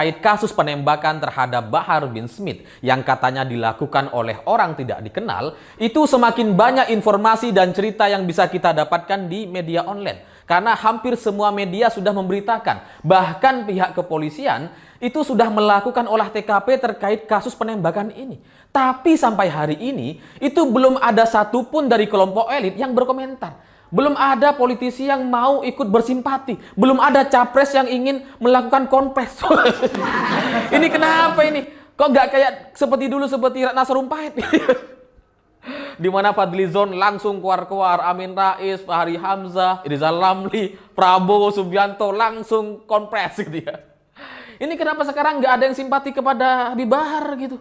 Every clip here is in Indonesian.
Terkait kasus penembakan terhadap Bahar bin Smith yang katanya dilakukan oleh orang tidak dikenal, itu semakin banyak informasi dan cerita yang bisa kita dapatkan di media online. Karena hampir semua media sudah memberitakan, bahkan pihak kepolisian itu sudah melakukan olah TKP terkait kasus penembakan ini. Tapi sampai hari ini, itu belum ada satupun dari kelompok elit yang berkomentar. Belum ada politisi yang mau ikut bersimpati. Belum ada capres yang ingin melakukan konpres. Ini kenapa ini? Kok nggak kayak seperti dulu seperti Ratna Sarumpait? Di mana Fadlizon langsung keluar-keluar, Amin Rais, Fahri Hamzah, Rizal Ramli, Prabowo Subianto langsung konpres gitu ya. Ini kenapa sekarang nggak ada yang simpati kepada Habib Bahar gitu?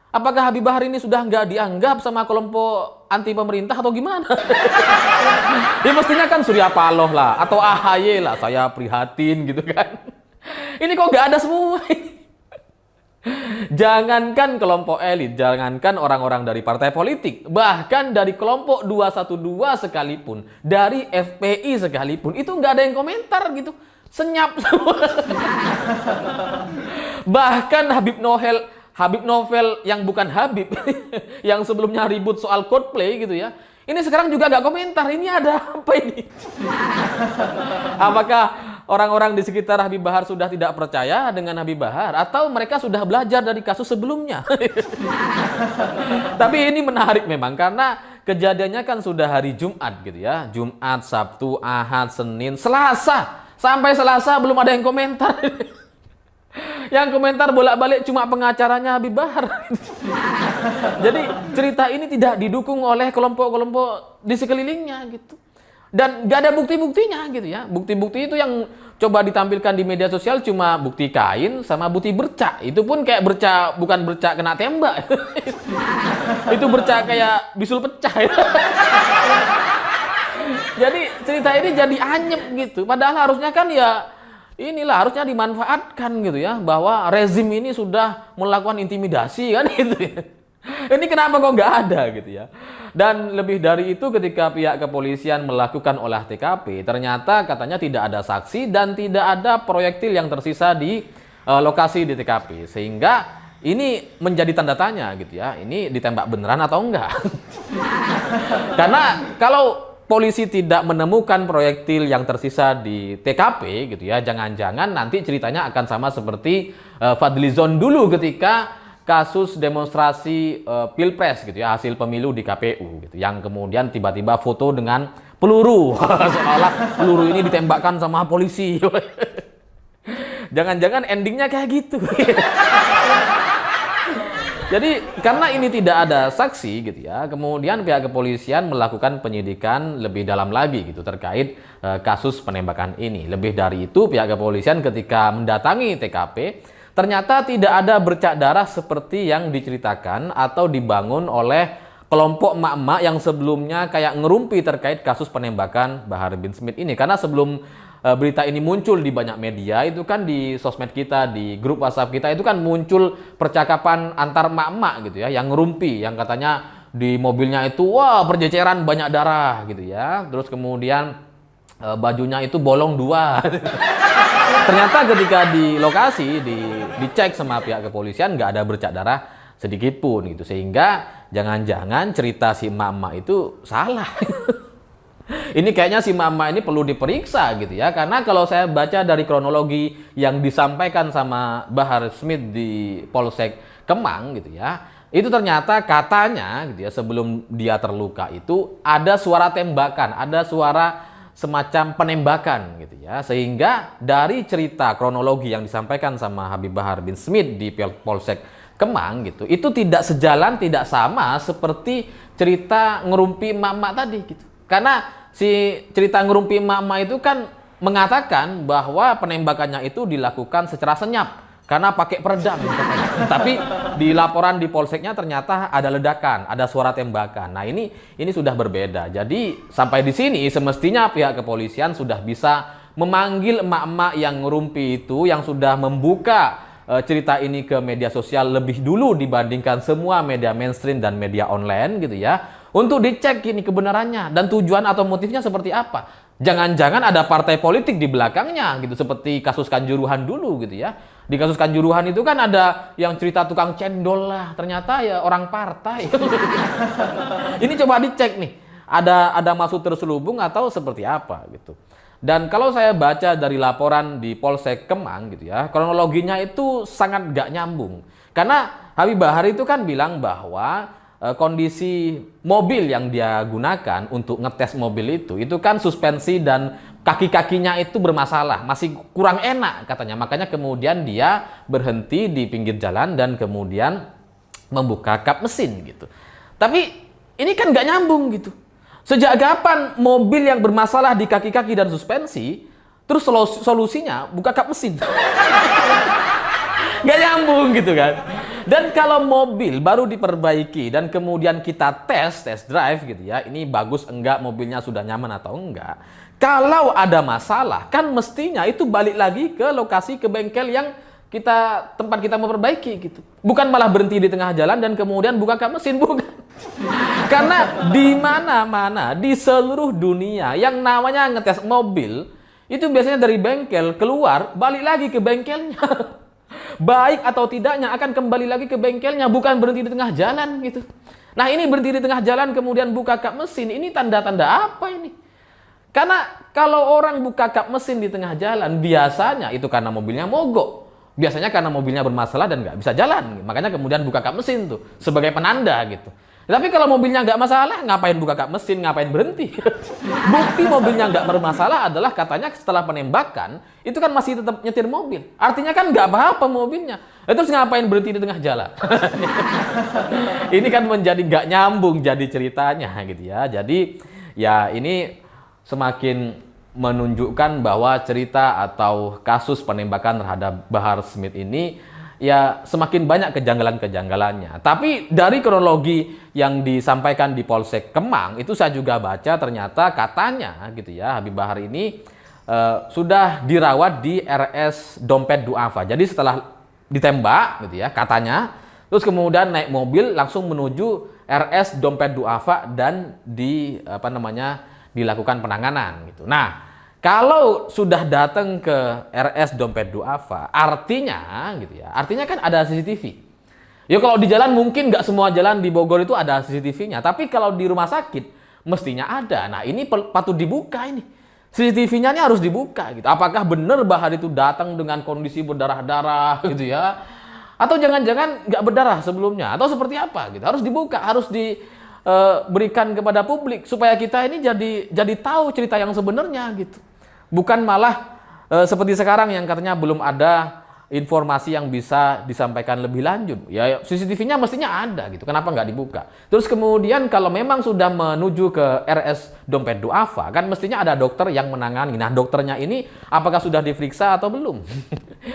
Apakah Habib Bahar ini sudah nggak dianggap sama kelompok anti pemerintah atau gimana? Ya mestinya kan Surya Paloh lah, atau AHY lah, saya prihatin gitu kan. Ini kok nggak ada semua. Jangankan kelompok elit, jangankan orang-orang dari partai politik, bahkan dari kelompok 212 sekalipun, dari FPI sekalipun, itu nggak ada yang komentar gitu. Senyap semua. Bahkan Habib Novel yang bukan Habib, yang sebelumnya ribut soal Coldplay gitu ya. Ini sekarang juga nggak komentar, ini ada apa ini? Apakah orang-orang di sekitar Habib Bahar sudah tidak percaya dengan Habib Bahar? Atau mereka sudah belajar dari kasus sebelumnya? Tapi ini menarik memang, karena kejadiannya kan sudah hari Jumat gitu ya. Jumat, Sabtu, Ahad, Senin, Selasa. Sampai Selasa belum ada yang komentar. Yang komentar bolak-balik cuma pengacaranya Habib Bahar. Jadi cerita ini tidak didukung oleh kelompok-kelompok di sekelilingnya gitu. Dan gak ada bukti-buktinya gitu ya. Bukti-bukti itu yang coba ditampilkan di media sosial cuma bukti kain sama bukti bercak. Itu pun kayak bercak, bukan bercak kena tembak. Itu bercak kayak bisul pecah. Jadi cerita ini jadi anyep gitu. Padahal harusnya kan ya inilah harusnya dimanfaatkan gitu ya, bahwa rezim ini sudah melakukan intimidasi kan gitu ya. Ini kenapa kok nggak ada gitu ya. Dan lebih dari itu, ketika pihak kepolisian melakukan olah TKP, ternyata katanya tidak ada saksi dan tidak ada proyektil yang tersisa di lokasi di TKP. Sehingga ini menjadi tanda tanya gitu ya, ini ditembak beneran atau enggak. Karena kalau polisi tidak menemukan proyektil yang tersisa di TKP gitu ya, jangan-jangan nanti ceritanya akan sama seperti Fadlizon dulu ketika kasus demonstrasi Pilpres gitu ya, hasil pemilu di KPU gitu, yang kemudian tiba-tiba foto dengan peluru. Seolah peluru ini ditembakkan sama polisi. Jangan-jangan endingnya kayak gitu. Jadi karena ini tidak ada saksi gitu ya, kemudian pihak kepolisian melakukan penyidikan lebih dalam lagi gitu terkait kasus penembakan ini. Lebih dari itu, pihak kepolisian ketika mendatangi TKP ternyata tidak ada bercak darah seperti yang diceritakan atau dibangun oleh kelompok emak-emak yang sebelumnya kayak ngerumpi terkait kasus penembakan Bahar bin Smith ini. Karena sebelum berita ini muncul di banyak media, itu kan di sosmed kita, di grup WhatsApp kita, itu kan muncul percakapan antar emak-emak gitu ya, yang ngerumpi, yang katanya di mobilnya itu wah berceceran banyak darah gitu ya, terus kemudian bajunya itu bolong 2. Ternyata ketika di lokasi dicek sama pihak kepolisian nggak ada bercak darah sedikit pun gitu, sehingga jangan-jangan cerita si emak-emak itu salah. Ini kayaknya si mama ini perlu diperiksa gitu ya, karena kalau saya baca dari kronologi yang disampaikan sama Bahar Smith di Polsek Kemang gitu ya, itu ternyata katanya gitu ya, sebelum dia terluka itu ada suara tembakan, ada suara semacam penembakan gitu ya, sehingga dari cerita kronologi yang disampaikan sama Habib Bahar bin Smith di Polsek Kemang gitu, itu tidak sejalan, tidak sama seperti cerita ngerumpi emak-emak tadi gitu. Karena si cerita ngerumpi emak-emak itu kan mengatakan bahwa penembakannya itu dilakukan secara senyap karena pakai peredam. Tapi di laporan di polseknya ternyata ada ledakan, ada suara tembakan. Nah ini sudah berbeda. Jadi sampai di sini semestinya pihak kepolisian sudah bisa memanggil emak-emak yang ngerumpi itu, yang sudah membuka cerita ini ke media sosial lebih dulu dibandingkan semua media mainstream dan media online gitu ya, untuk dicek ini kebenarannya dan tujuan atau motifnya seperti apa. Jangan-jangan ada partai politik di belakangnya gitu, seperti kasus Kanjuruhan dulu gitu ya. Di kasus Kanjuruhan itu kan ada yang cerita tukang cendol lah, ternyata ya orang partai. Ini coba dicek nih, ada maksud terselubung atau seperti apa gitu. Dan kalau saya baca dari laporan di Polsek Kemang gitu ya, kronologinya itu sangat gak nyambung. Karena Habib Bahar itu kan bilang bahwa kondisi mobil yang dia gunakan untuk ngetes mobil itu kan suspensi dan kaki-kakinya itu bermasalah, masih kurang enak katanya. Makanya kemudian dia berhenti di pinggir jalan dan kemudian membuka kap mesin gitu. Tapi ini kan nggak nyambung gitu. Sejak kapan mobil yang bermasalah di kaki-kaki dan suspensi, terus solusinya buka kap mesin? Nggak nyambung gitu kan. Dan kalau mobil baru diperbaiki dan kemudian kita test drive gitu ya, ini bagus enggak, mobilnya sudah nyaman atau enggak. Kalau ada masalah, kan mestinya itu balik lagi ke lokasi, ke bengkel yang tempat kita memperbaiki gitu. Bukan malah berhenti di tengah jalan dan kemudian buka kap mesin, bukan. Karena di mana-mana di seluruh dunia yang namanya ngetes mobil itu biasanya dari bengkel keluar balik lagi ke bengkelnya. Baik atau tidaknya akan kembali lagi ke bengkelnya, bukan berhenti di tengah jalan gitu. Nah, ini berhenti di tengah jalan kemudian buka kap mesin, ini tanda-tanda apa ini? Karena kalau orang buka kap mesin di tengah jalan, biasanya itu karena mobilnya mogok. Biasanya karena mobilnya bermasalah dan nggak bisa jalan. Makanya kemudian buka kap mesin tuh sebagai penanda gitu. Tapi kalau mobilnya nggak masalah, ngapain buka kap mesin, ngapain berhenti? Bukti mobilnya nggak bermasalah adalah katanya setelah penembakan, itu kan masih tetap nyetir mobil. Artinya kan nggak apa-apa mobilnya. Terus ngapain berhenti di tengah jalan? Ini kan menjadi nggak nyambung jadi ceritanya gitu ya. Jadi ya ini semakin menunjukkan bahwa cerita atau kasus penembakan terhadap Bahar Smith ini ya semakin banyak kejanggalan-kejanggalannya. Tapi dari kronologi yang disampaikan di Polsek Kemang itu saya juga baca ternyata katanya gitu ya, Habib Bahar ini sudah dirawat di RS Dompet Duafa. Jadi setelah ditembak gitu ya katanya, terus kemudian naik mobil langsung menuju RS Dompet Duafa dan dilakukan penanganan gitu. Nah, kalau sudah datang ke RS Dompet Duafa, artinya gitu ya, artinya kan ada CCTV. Ya kalau di jalan mungkin nggak semua jalan di Bogor itu ada CCTV-nya, tapi kalau di rumah sakit mestinya ada. Nah ini patut dibuka ini. CCTV-nya ini harus dibuka gitu. Apakah benar Bahar itu datang dengan kondisi berdarah-darah gitu ya? Atau jangan-jangan nggak berdarah sebelumnya? Atau seperti apa gitu? Harus dibuka, harus diberikan kepada publik supaya kita ini jadi tahu cerita yang sebenarnya gitu. Bukan malah seperti sekarang yang katanya belum ada informasi yang bisa disampaikan lebih lanjut. Ya CCTV-nya mestinya ada gitu. Kenapa nggak dibuka? Terus kemudian kalau memang sudah menuju ke RS Dompet Duafa, kan mestinya ada dokter yang menangani. Nah dokternya ini apakah sudah diperiksa atau belum?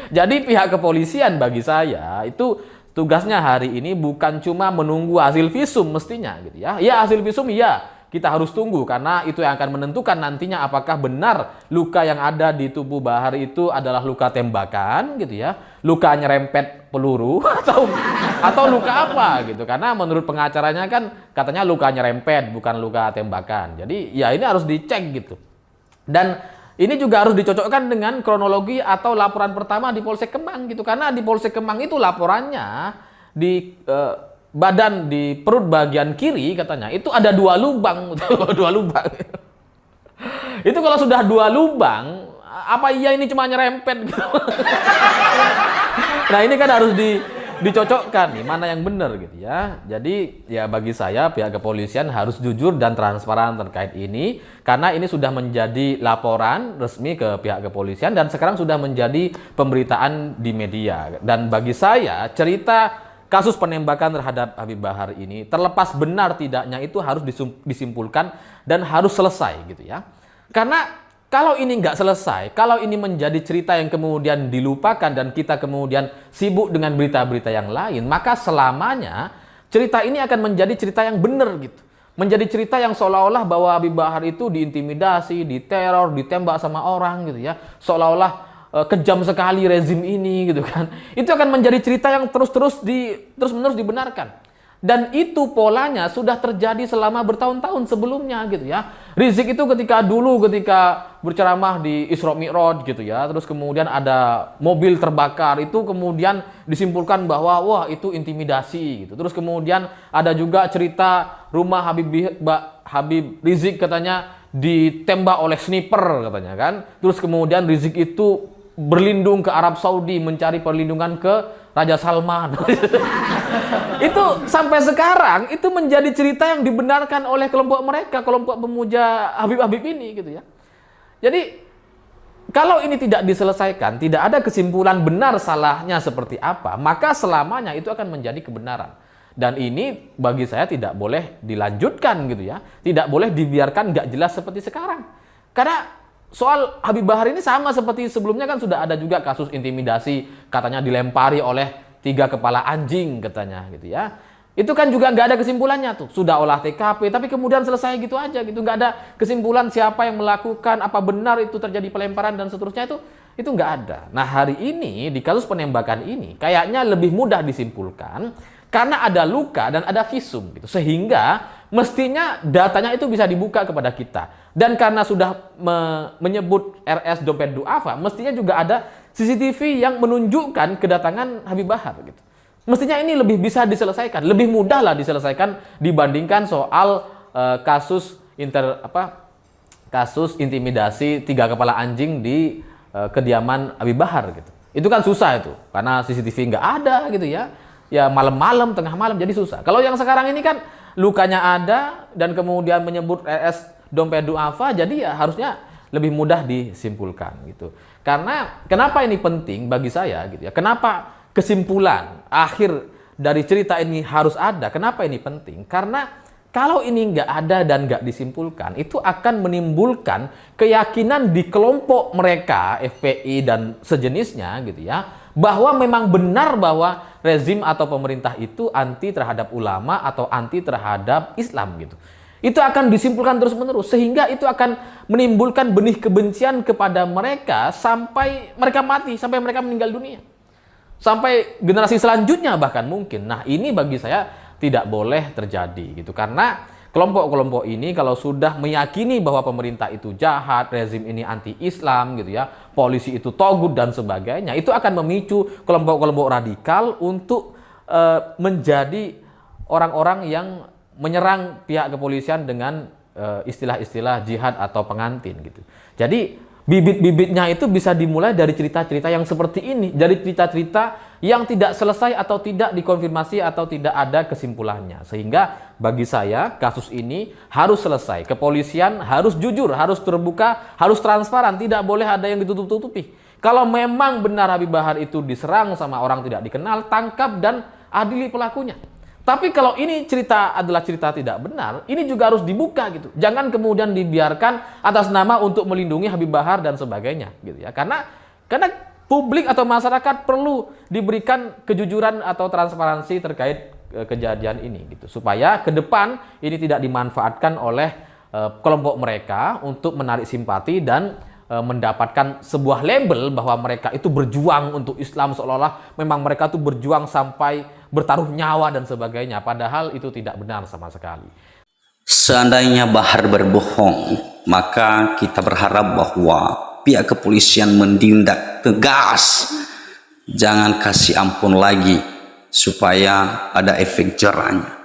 Jadi pihak kepolisian bagi saya itu tugasnya hari ini bukan cuma menunggu hasil visum mestinya gitu ya. Ya hasil visum ya. Kita harus tunggu karena itu yang akan menentukan nantinya apakah benar luka yang ada di tubuh Bahar itu adalah luka tembakan gitu ya, luka nyerempet peluru atau luka apa gitu. Karena menurut pengacaranya kan katanya luka nyerempet bukan luka tembakan. Jadi ya ini harus dicek gitu. Dan ini juga harus dicocokkan dengan kronologi atau laporan pertama di Polsek Kemang gitu. Karena di Polsek Kemang itu laporannya di badan di perut bagian kiri katanya itu ada 2 lubang. 2 lubang. Itu kalau sudah 2 lubang, apa iya ini cuma nyerempet gitu. Nah ini kan harus dicocokkan nih mana yang benar gitu ya. Jadi ya bagi saya pihak kepolisian harus jujur dan transparan terkait ini karena ini sudah menjadi laporan resmi ke pihak kepolisian dan sekarang sudah menjadi pemberitaan di media. Dan bagi saya cerita kasus penembakan terhadap Habib Bahar ini terlepas benar tidaknya itu harus disimpulkan dan harus selesai gitu ya. Karena kalau ini nggak selesai, kalau ini menjadi cerita yang kemudian dilupakan dan kita kemudian sibuk dengan berita-berita yang lain, maka selamanya cerita ini akan menjadi cerita yang benar gitu. Menjadi cerita yang seolah-olah bahwa Habib Bahar itu diintimidasi, diteror, ditembak sama orang gitu ya. Seolah-olah kejam sekali rezim ini gitu kan. Itu akan menjadi cerita yang terus-menerus dibenarkan. Dan itu polanya sudah terjadi selama bertahun-tahun sebelumnya gitu ya. Rizik itu ketika berceramah di Isra Mi'raj gitu ya, terus kemudian ada mobil terbakar, itu kemudian disimpulkan bahwa wah itu intimidasi gitu. Terus kemudian ada juga cerita rumah Habib Rizik katanya ditembak oleh sniper katanya kan. Terus kemudian Rizik itu berlindung ke Arab Saudi mencari perlindungan ke Raja Salman. Itu sampai sekarang itu menjadi cerita yang dibenarkan oleh kelompok mereka, kelompok pemuja Habib-Habib ini gitu ya. Jadi kalau ini tidak diselesaikan, tidak ada kesimpulan benar salahnya seperti apa, maka selamanya itu akan menjadi kebenaran. Dan ini bagi saya tidak boleh dilanjutkan gitu ya. Tidak boleh dibiarkan nggak jelas seperti sekarang. Karena soal Habib Bahar ini sama seperti sebelumnya kan sudah ada juga kasus intimidasi, katanya dilempari oleh 3 kepala anjing katanya gitu ya. Itu kan juga nggak ada kesimpulannya tuh. Sudah olah TKP tapi kemudian selesai gitu aja gitu. Nggak ada kesimpulan siapa yang melakukan, apa benar itu terjadi pelemparan dan seterusnya, itu nggak ada. Nah hari ini di kasus penembakan ini kayaknya lebih mudah disimpulkan karena ada luka dan ada visum gitu. Sehingga mestinya datanya itu bisa dibuka kepada kita. Dan karena sudah menyebut RS dompet duafa, mestinya juga ada CCTV yang menunjukkan kedatangan Habib Bahar gitu. Mestinya ini lebih bisa diselesaikan, lebih mudah lah diselesaikan dibandingkan soal kasus intimidasi 3 kepala anjing di kediaman Habib Bahar gitu. Itu kan susah itu, karena CCTV nggak ada gitu ya. Ya malam-malam, tengah malam, jadi susah. Kalau yang sekarang ini kan lukanya ada dan kemudian menyebut RS dompet duafa, jadi ya harusnya lebih mudah disimpulkan gitu. Karena kenapa ini penting bagi saya gitu ya? Kenapa kesimpulan akhir dari cerita ini harus ada? Kenapa ini penting? Karena kalau ini nggak ada dan nggak disimpulkan, itu akan menimbulkan keyakinan di kelompok mereka, FPI dan sejenisnya gitu ya, bahwa memang benar bahwa rezim atau pemerintah itu anti terhadap ulama atau anti terhadap Islam gitu. Itu akan disimpulkan terus-menerus sehingga itu akan menimbulkan benih kebencian kepada mereka sampai mereka mati, sampai mereka meninggal dunia. Sampai generasi selanjutnya bahkan mungkin. Nah, ini bagi saya tidak boleh terjadi gitu. Karena kelompok-kelompok ini kalau sudah meyakini bahwa pemerintah itu jahat, rezim ini anti-Islam gitu ya, polisi itu togut dan sebagainya, itu akan memicu kelompok-kelompok radikal untuk menjadi orang-orang yang menyerang pihak kepolisian dengan istilah-istilah jihad atau pengantin gitu. Jadi bibit-bibitnya itu bisa dimulai dari cerita-cerita yang seperti ini, dari cerita-cerita yang tidak selesai atau tidak dikonfirmasi atau tidak ada kesimpulannya. Sehingga bagi saya kasus ini harus selesai. Kepolisian harus jujur, harus terbuka, harus transparan, tidak boleh ada yang ditutup-tutupi. Kalau memang benar Habib Bahar itu diserang sama orang tidak dikenal, tangkap dan adili pelakunya. Tapi kalau ini cerita adalah cerita tidak benar, ini juga harus dibuka gitu. Jangan kemudian dibiarkan atas nama untuk melindungi Habib Bahar dan sebagainya gitu ya. Karena publik atau masyarakat perlu diberikan kejujuran atau transparansi terkait kejadian ini gitu. Supaya ke depan ini tidak dimanfaatkan oleh kelompok mereka untuk menarik simpati dan mendapatkan sebuah label bahwa mereka itu berjuang untuk Islam, seolah-olah memang mereka tuh berjuang sampai bertaruh nyawa dan sebagainya, padahal itu tidak benar sama sekali. Seandainya Bahar berbohong, maka kita berharap bahwa pihak kepolisian menindak tegas, jangan kasih ampun lagi supaya ada efek jerahnya.